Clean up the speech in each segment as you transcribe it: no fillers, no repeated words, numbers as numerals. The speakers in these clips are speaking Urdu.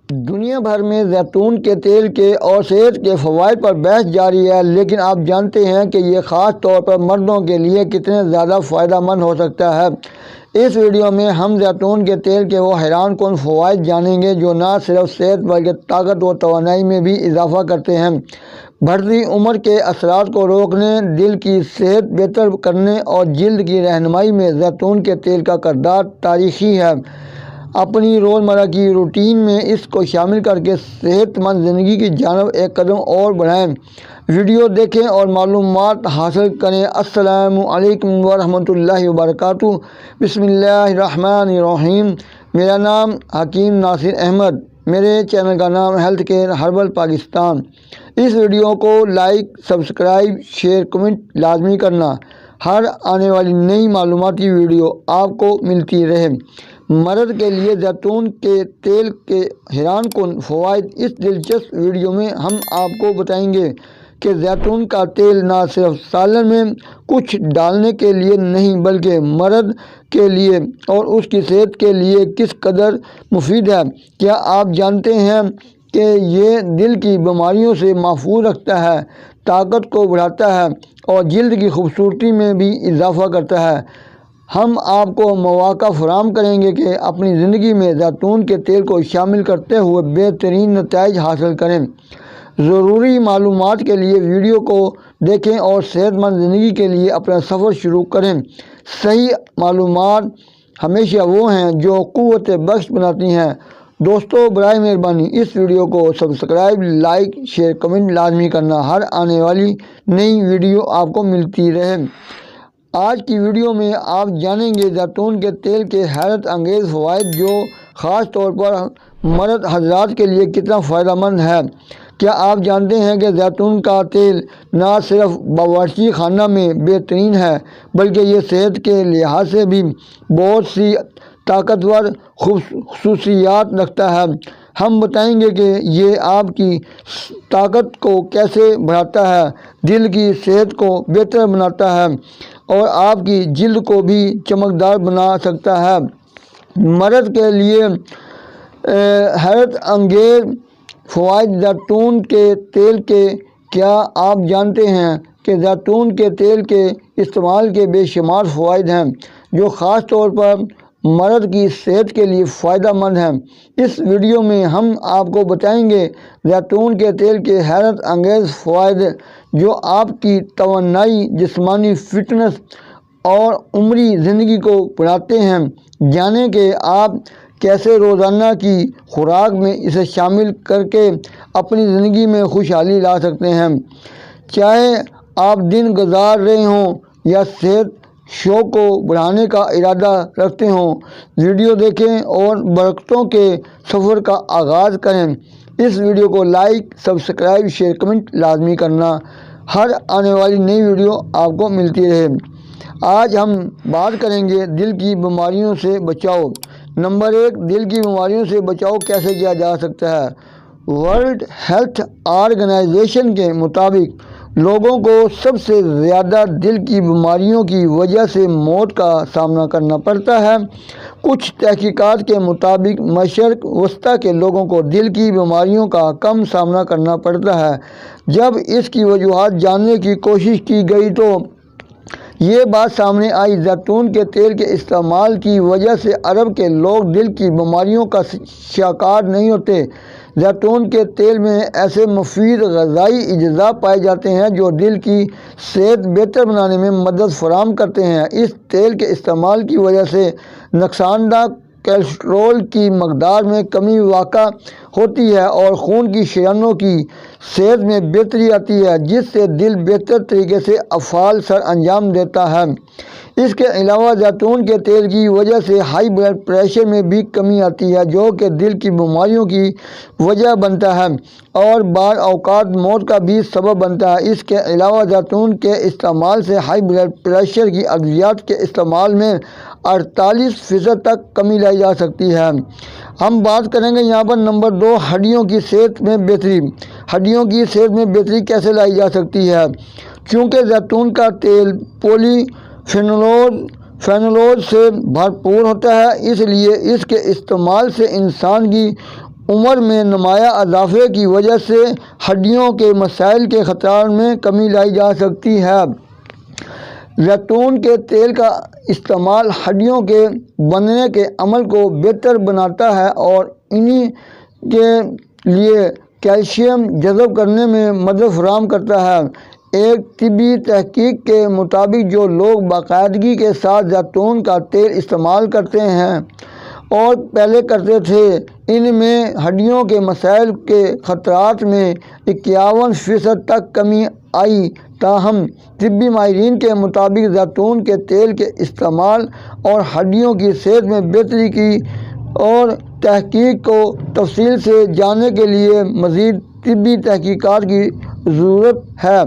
دنیا بھر میں زیتون کے تیل کے اور صحت کے فوائد پر بحث جاری ہے، لیکن آپ جانتے ہیں کہ یہ خاص طور پر مردوں کے لیے کتنے زیادہ فائدہ مند ہو سکتا ہے۔ اس ویڈیو میں ہم زیتون کے تیل کے وہ حیران کن فوائد جانیں گے جو نہ صرف صحت بلکہ طاقت و توانائی میں بھی اضافہ کرتے ہیں۔ بڑھتی عمر کے اثرات کو روکنے، دل کی صحت بہتر کرنے اور جلد کی رہنمائی میں زیتون کے تیل کا کردار تاریخی ہے۔ اپنی روزمرہ کی روٹین میں اس کو شامل کر کے صحت مند زندگی کی جانب ایک قدم اور بڑھائیں۔ ویڈیو دیکھیں اور معلومات حاصل کریں۔ السلام علیکم ورحمۃ اللہ وبرکاتہ۔ بسم اللہ الرحمن الرحیم۔ میرا نام حکیم ناصر احمد، میرے چینل کا نام ہیلتھ کیئر ہربل پاکستان۔ اس ویڈیو کو لائک، سبسکرائب، شیئر، کمنٹ لازمی کرنا۔ ہر آنے والی نئی معلوماتی ویڈیو آپ کو ملتی رہے۔ مرد کے لیے زیتون کے تیل کے حیران کن فوائد۔ اس دلچسپ ویڈیو میں ہم آپ کو بتائیں گے کہ زیتون کا تیل نہ صرف سالن میں کچھ ڈالنے کے لیے نہیں بلکہ مرد کے لیے اور اس کی صحت کے لیے کس قدر مفید ہے۔ کیا آپ جانتے ہیں کہ یہ دل کی بیماریوں سے محفوظ رکھتا ہے، طاقت کو بڑھاتا ہے اور جلد کی خوبصورتی میں بھی اضافہ کرتا ہے؟ ہم آپ کو مواقع فراہم کریں گے کہ اپنی زندگی میں زیتون کے تیل کو شامل کرتے ہوئے بہترین نتائج حاصل کریں۔ ضروری معلومات کے لیے ویڈیو کو دیکھیں اور صحت مند زندگی کے لیے اپنا سفر شروع کریں۔ صحیح معلومات ہمیشہ وہ ہیں جو قوت بخش بناتی ہیں۔ دوستو، برائے مہربانی اس ویڈیو کو سبسکرائب، لائک، شیئر، کمنٹ لازمی کرنا۔ ہر آنے والی نئی ویڈیو آپ کو ملتی رہے۔ آج کی ویڈیو میں آپ جانیں گے زیتون کے تیل کے حیرت انگیز فوائد جو خاص طور پر مرد حضرات کے لیے کتنا فائدہ مند ہے۔ کیا آپ جانتے ہیں کہ زیتون کا تیل نہ صرف باورچی خانہ میں بہترین ہے بلکہ یہ صحت کے لحاظ سے بھی بہت سی طاقتور خصوصیات رکھتا ہے۔ ہم بتائیں گے کہ یہ آپ کی طاقت کو کیسے بڑھاتا ہے، دل کی صحت کو بہتر بناتا ہے اور آپ کی جلد کو بھی چمکدار بنا سکتا ہے۔ مرد کے لیے حیرت انگیز فوائد زیتون کے تیل کے۔ کیا آپ جانتے ہیں کہ زیتون کے تیل کے استعمال کے بے شمار فوائد ہیں جو خاص طور پر مرد کی صحت کے لیے فائدہ مند ہیں؟ اس ویڈیو میں ہم آپ کو بتائیں گے زیتون کے تیل کے حیرت انگیز فوائد جو آپ کی توانائی، جسمانی فٹنس اور عمری زندگی کو بڑھاتے ہیں۔ جانیں کہ آپ کیسے روزانہ کی خوراک میں اسے شامل کر کے اپنی زندگی میں خوشحالی لا سکتے ہیں۔ چاہے آپ دن گزار رہے ہوں یا صحت شوق کو بڑھانے کا ارادہ رکھتے ہوں، ویڈیو دیکھیں اور برکتوں کے سفر کا آغاز کریں۔ اس ویڈیو کو لائک، سبسکرائب، شیئر، کمنٹ لازمی کرنا۔ ہر آنے والی نئی ویڈیو آپ کو ملتی رہے۔ آج ہم بات کریں گے دل کی بیماریوں سے بچاؤ۔ نمبر 1، دل کی بیماریوں سے بچاؤ کیسے کیا جا سکتا ہے؟ ورلڈ ہیلتھ آرگنائزیشن کے مطابق لوگوں کو سب سے زیادہ دل کی بیماریوں کی وجہ سے موت کا سامنا کرنا پڑتا ہے۔ کچھ تحقیقات کے مطابق مشرق وسطیٰ کے لوگوں کو دل کی بیماریوں کا کم سامنا کرنا پڑتا ہے۔ جب اس کی وجوہات جاننے کی کوشش کی گئی تو یہ بات سامنے آئی زیتون کے تیل کے استعمال کی وجہ سے عرب کے لوگ دل کی بیماریوں کا شکار نہیں ہوتے۔ زیتون کے تیل میں ایسے مفید غذائی اجزاء پائے جاتے ہیں جو دل کی صحت بہتر بنانے میں مدد فراہم کرتے ہیں۔ اس تیل کے استعمال کی وجہ سے نقصان دہ کولیسٹرول کی مقدار میں کمی واقع ہوتی ہے اور خون کی شریانوں کی صحت میں بہتری آتی ہے جس سے دل بہتر طریقے سے افعال سر انجام دیتا ہے۔ اس کے علاوہ زیتون کے تیل کی وجہ سے ہائی بلڈ پریشر میں بھی کمی آتی ہے جو کہ دل کی بیماریوں کی وجہ بنتا ہے اور بعض اوقات موت کا بھی سبب بنتا ہے۔ اس کے علاوہ زیتون کے استعمال سے ہائی بلڈ پریشر کی ادویات کے استعمال میں 48% تک کمی لائی جا سکتی ہے۔ ہم بات کریں گے یہاں پر نمبر 2، ہڈیوں کی صحت میں بہتری۔ ہڈیوں کی صحت میں بہتری کیسے لائی جا سکتی ہے؟ چونکہ زیتون کا تیل پولی فینولز سے بھرپور ہوتا ہے، اس لیے اس کے استعمال سے انسان کی عمر میں نمایاں اضافے کی وجہ سے ہڈیوں کے مسائل کے خطرات میں کمی لائی جا سکتی ہے۔ زیتون کے تیل کا استعمال ہڈیوں کے بننے کے عمل کو بہتر بناتا ہے اور انہی کے لیے کیلشیم جذب کرنے میں مدد فراہم کرتا ہے۔ ایک طبی تحقیق کے مطابق جو لوگ باقاعدگی کے ساتھ زیتون کا تیل استعمال کرتے ہیں اور پہلے کرتے تھے، ان میں ہڈیوں کے مسائل کے خطرات میں 51% تک کمی آئی۔ تاہم طبی ماہرین کے مطابق زیتون کے تیل کے استعمال اور ہڈیوں کی صحت میں بہتری کی اور تحقیق کو تفصیل سے جاننے کے لیے مزید طبی تحقیقات کی ضرورت ہے۔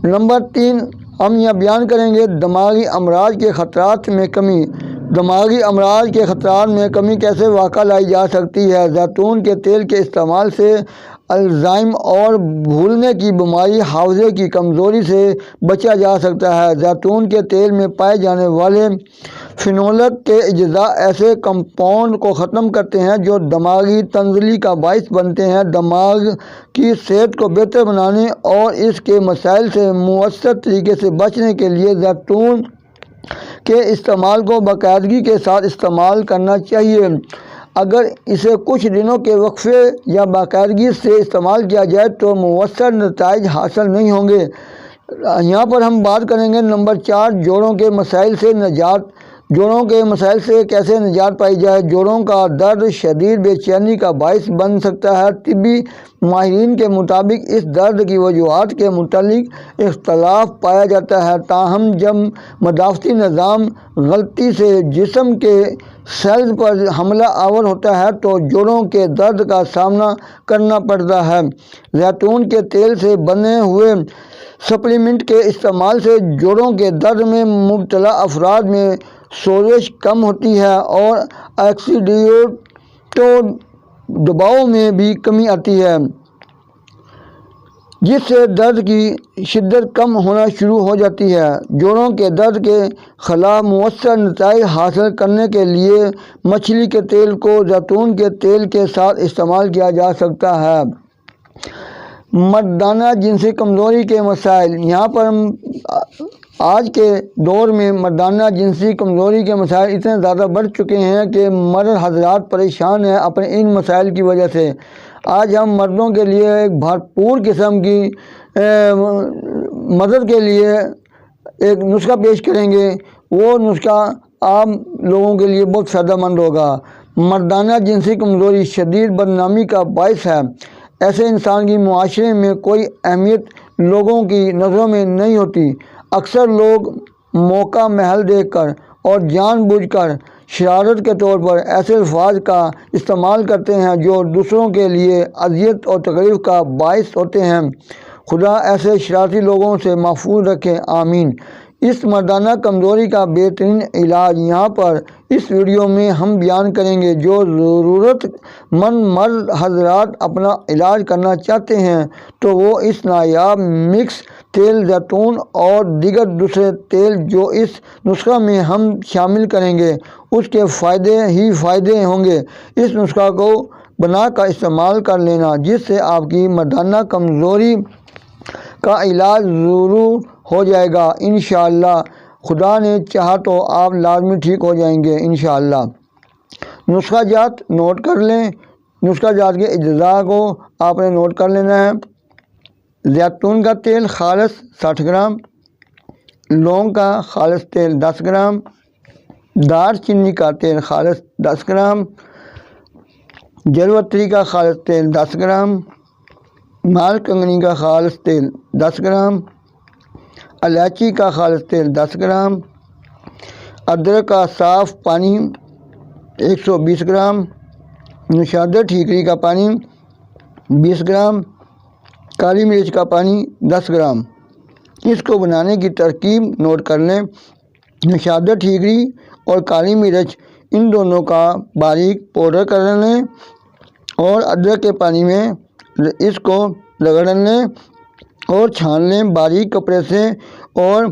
نمبر 3، ہم یہ بیان کریں گے دماغی امراض کے خطرات میں کمی۔ دماغی امراض کے خطرات میں کمی کیسے واقع لائی جا سکتی ہے؟ زیتون کے تیل کے استعمال سے الزائمر اور بھولنے کی بیماری، حافظے کی کمزوری سے بچا جا سکتا ہے۔ زیتون کے تیل میں پائے جانے والے فینولک کے اجزاء ایسے کمپاؤنڈ کو ختم کرتے ہیں جو دماغی تنزلی کا باعث بنتے ہیں۔ دماغ کی صحت کو بہتر بنانے اور اس کے مسائل سے مؤثر طریقے سے بچنے کے لیے زیتون کے استعمال کو باقاعدگی کے ساتھ استعمال کرنا چاہیے۔ اگر اسے کچھ دنوں کے وقفے یا باقاعدگی سے استعمال کیا جائے تو مؤثر نتائج حاصل نہیں ہوں گے۔ یہاں پر ہم بات کریں گے نمبر 4، جوڑوں کے مسائل سے نجات۔ جوڑوں کے مسائل سے کیسے نجات پائی جائے؟ جوڑوں کا درد شدید بے چینی کا باعث بن سکتا ہے۔ طبی ماہرین کے مطابق اس درد کی وجوہات کے متعلق اختلاف پایا جاتا ہے، تاہم جب مدافعتی نظام غلطی سے جسم کے سیلز پر حملہ آور ہوتا ہے تو جوڑوں کے درد کا سامنا کرنا پڑتا ہے۔ زیتون کے تیل سے بنے ہوئے سپلیمنٹ کے استعمال سے جوڑوں کے درد میں مبتلا افراد میں سوزش کم ہوتی ہے اور آکسیڈیٹو دباؤ میں بھی کمی آتی ہے، جس سے درد کی شدت کم ہونا شروع ہو جاتی ہے۔ جوڑوں کے درد کے خلاف مؤثر نتائج حاصل کرنے کے لیے مچھلی کے تیل کو زیتون کے تیل کے ساتھ استعمال کیا جا سکتا ہے۔ مردانہ جنسی کمزوری کے مسائل۔ یہاں پر ہم آج کے دور میں مردانہ جنسی کمزوری کے مسائل اتنے زیادہ بڑھ چکے ہیں کہ مرد حضرات پریشان ہیں اپنے ان مسائل کی وجہ سے۔ آج ہم مردوں کے لیے ایک بھرپور قسم کی مدد کے لیے ایک نسخہ پیش کریں گے۔ وہ نسخہ عام لوگوں کے لیے بہت فائدہ مند ہوگا۔ مردانہ جنسی کمزوری شدید بدنامی کا باعث ہے۔ ایسے انسان کی معاشرے میں کوئی اہمیت لوگوں کی نظروں میں نہیں ہوتی۔ اکثر لوگ موقع محل دیکھ کر اور جان بوجھ کر شرارت کے طور پر ایسے الفاظ کا استعمال کرتے ہیں جو دوسروں کے لیے اذیت اور تکلیف کا باعث ہوتے ہیں۔ خدا ایسے شرارتی لوگوں سے محفوظ رکھے، آمین۔ اس مردانہ کمزوری کا بہترین علاج یہاں پر اس ویڈیو میں ہم بیان کریں گے۔ جو ضرورت مند مرد حضرات اپنا علاج کرنا چاہتے ہیں تو وہ اس نایاب مکس تیل زیتون اور دیگر دوسرے تیل جو اس نسخہ میں ہم شامل کریں گے اس کے فائدے ہی فائدے ہوں گے۔ اس نسخہ کو بنا کر استعمال کر لینا، جس سے آپ کی مردانہ کمزوری کا علاج ضرور ہو جائے گا انشاءاللہ۔ خدا نے چاہا تو آپ لازمی ٹھیک ہو جائیں گے انشاءاللہ۔ نسخہ جات نوٹ کر لیں۔ نسخہ جات کے اجزاء کو آپ نے نوٹ کر لینا ہے۔ زیتون کا تیل خالص 60 گرام، لونگ کا خالص تیل 10 گرام، دار چینی کا تیل خالص 10 گرام، جڑوتری کا خالص تیل 10 گرام، مال کنگنی کا خالص تیل 10 گرام، الائچی کا خالص تیل 10 گرام، ادرک کا صاف پانی 120 گرام، نشادر ٹھیکری کا پانی 20 گرام، کالی مرچ کا پانی 10 گرام۔ اس کو بنانے کی ترکیب نوٹ کر لیں۔ نشادر ٹھیکری اور کالی مرچ ان دونوں کا باریک پاؤڈر کر لیں اور ادرک کے پانی میں اس کو رگڑ لیں اور چھان لیں باریک کپڑے سے، اور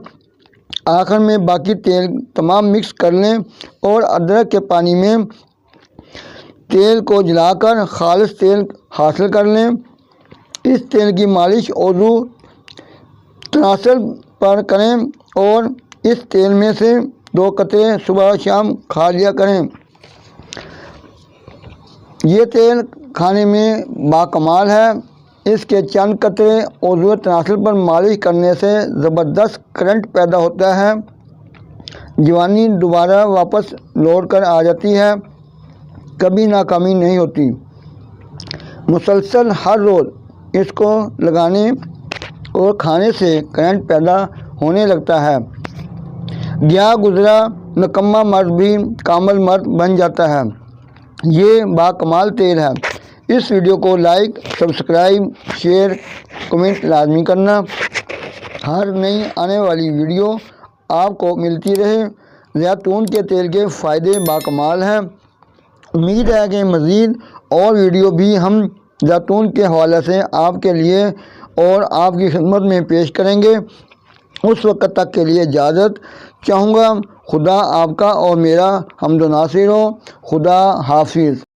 آخر میں باقی تیل تمام مکس کر لیں اور ادرک کے پانی میں تیل کو جلا کر خالص تیل حاصل کر لیں۔ اس تیل کی مالش عضو تناسل پر کریں اور اس تیل میں سے 2 قطرے صبح شام کھا لیا کریں۔ یہ تیل کھانے میں باکمال ہے۔ اس کے چند قطرے عضو تناسل پر مالش کرنے سے زبردست کرنٹ پیدا ہوتا ہے، جوانی دوبارہ واپس لوٹ کر آ جاتی ہے، کبھی ناکامی نہیں ہوتی۔ مسلسل ہر روز اس کو لگانے اور کھانے سے کرنٹ پیدا ہونے لگتا ہے۔ گیا گزرا نکما مرد بھی کامل مرد بن جاتا ہے۔ یہ باکمال تیل ہے۔ اس ویڈیو کو لائک، سبسکرائب، شیئر، کمنٹ لازمی کرنا۔ ہر نئی آنے والی ویڈیو آپ کو ملتی رہے۔ زیتون کے تیل کے فائدے باکمال ہیں۔ امید ہے کہ مزید اور ویڈیو بھی ہم زیتون کے حوالے سے آپ کے لیے اور آپ کی خدمت میں پیش کریں گے۔ اس وقت تک کے لیے اجازت چاہوں گا۔ خدا آپ کا اور میرا حمد و ناصر ہو۔ خدا حافظ۔